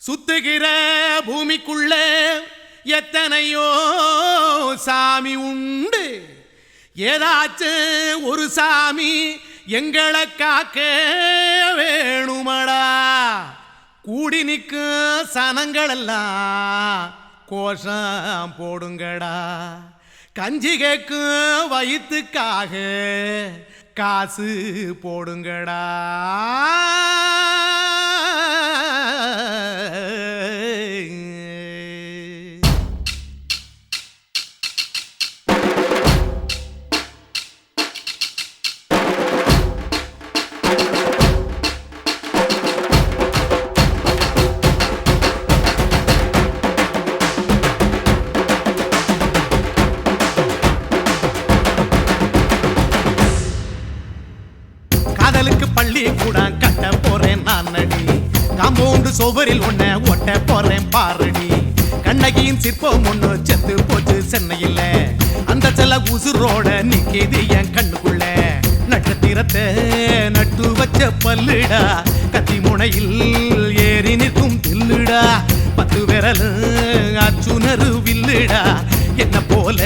சுத்துகிற பூமிக்குள்ள எத்தனையோ சாமி உண்டு. ஏதாச்சும் ஒரு சாமி எங்களை காக்க வேணுமடா. கூடி நிற்கும் சனங்களெல்லாம் கோஷம் போடுங்கடா. கஞ்சி கேக்கும் வயிற்றுக்காக காசு போடுங்கடா. காதலுக்கு பள்ளி கூட கட்ட போறேன் நான் அடி. காம்பவுண்டு சோவரில் ஒன்ன ஒட்ட போறேன் பாரடி. கண்ணகியின் சிற்பம் ஒண்ணு செத்து போச்சு சென்னையில். அந்த செல்ல உசுரோட நிக்கிது என் கண்ணுக்குள்ள. நட்சத்திரத்தை நட்டு வச்ச பல்லுடா. கத்தி முனையில் ஏறி நிற்கும் தில்லுடா. 10 விரல் அச்சுணரு வில்லுடா. என்ன போல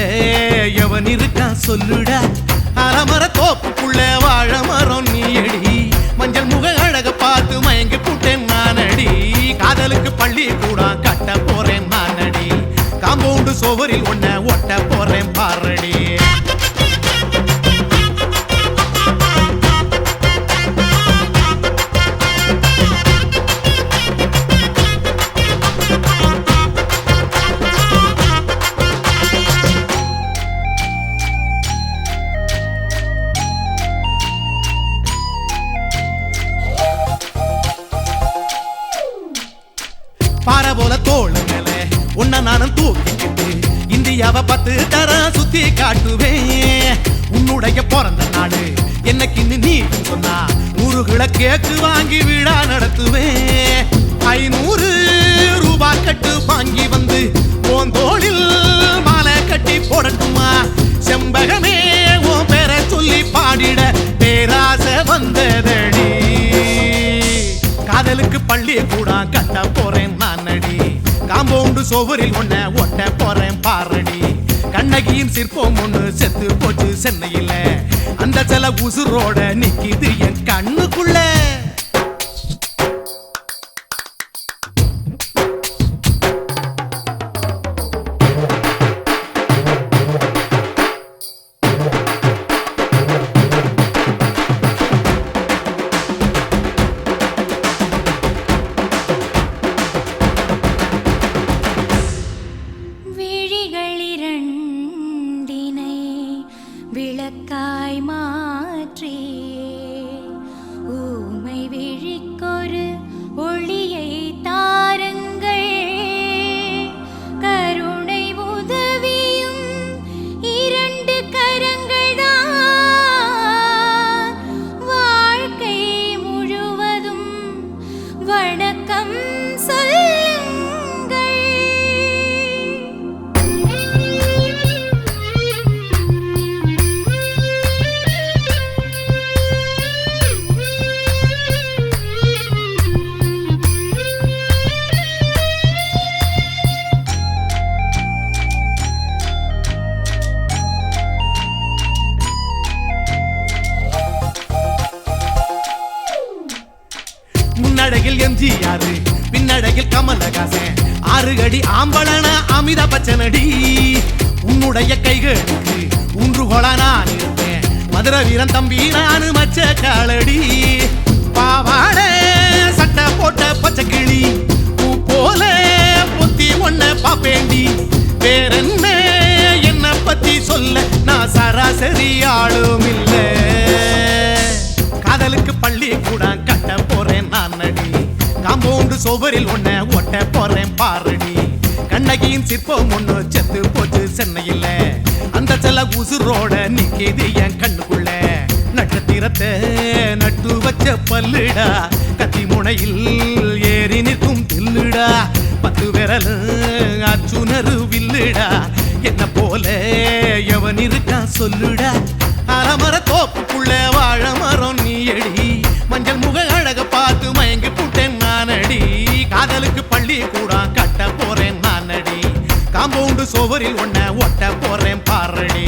எவன் இருக்கா சொல்லுடா. அலமர தோப்புக்குள்ள வாழ மரம் நீ அடி. மஞ்சள் முக அழக பார்த்து மயங்கி புட்டேன் நான் அடி. காதலுக்கு பள்ளி கூட கட்ட போறேன் நான் அடி. காம்பவுண்டு சோவரில் ஒன்ன ஒட்ட போறேன் பாரடி. பாறை போல தோளு மேல உன்ன நானும் தூக்கிக்கிட்டு இந்தியாவை 10 தரம் சுத்தி காட்டுவேன். உன்னுடைய பிறந்த நாடு என்னைக்கு நீ சொன்னா 100 கிலோ கேக்கு வாங்கி விழா நடத்துவேன். 500 ரூபாய் கட்டு வாங்கி வந்து உன் தோளில் மாலை கட்டி போடட்டுமா. செம்பகமே உன் பேரை சொல்லி பாடிட பேராசை வந்ததடி. காதலுக்கு பள்ளி கூட கட்ட போறேன் நான் அடி. காம்பவுண்டு சோவரில் ஒன்ன ஒட்ட போறேன் பாரடி. கண்ணகியின் சிற்பம் ஒண்ணு செத்து போச்சு சென்னையில். அந்த செல உசுரோட நிக்கிது என் கண்ணுக்குள்ள. விளக்காய் மாற்றி ஊமை விழிக்கொரு ஒளியை தாருங்கள். கருணை உதவியும் 2 கரங்கள் தான். வாழ்க்கை முழுவதும் வணக்கம் சொல்லுங்கள். முன்னடகில் எம்ஜிஆர் பின்னடகில் கமலஹாசன் 6 அடி ஆம்பளன அமிதாப் பச்சனடி. உன்னுடைய கைகளுக்கு ஊன்றுகோல நான் இருப்பேன். மதுரை வீரன் தம்பி நானு மச்ச காலடி. பாவாட சட்டை போட்ட பச்சை கிளி பூ போல பொத்தி ஒன்ன பாப்பேண்டி. வேறென்ன என்ன பத்தி சொல்ல நான் சராசரி ஆளும் இல்ல. காதலுக்கு பள்ளி கூட கட்ட போறேன் நான் அடி. காம்பவுண்டு சோவரில் ஒன்ன ஒட்ட போறேன் பாரடி. கண்ணகியின் சிற்பம் ஒண்ணு செத்து போச்சு சென்னையில். அந்த செல்ல உசுரோட நிக்கிது என் கண்ணுக்குள்ள. நட்சத்திரத்தை நட்டு வச்ச பல்லுடா. கத்தி முனையில் ஏறி நிற்கும் தில்லுடா. 10 விரல் அச்சுணரு வில்லுடா. என்ன போல எவன் இருக்கா சொல்லுடா. அலமர தோப்புக்குள்ள வாழ மரம் நீ அடி. மஞ்சள் முக அழக பார்த்து மயங்கி புட்டேன் நான் அடி. காதல் காதலுக்கு பள்ளி கூட கட்ட போறேன் நானடி காம்பவுண்டு சுவரில் ஒன்ன ஒட்ட போறேன் பாரடி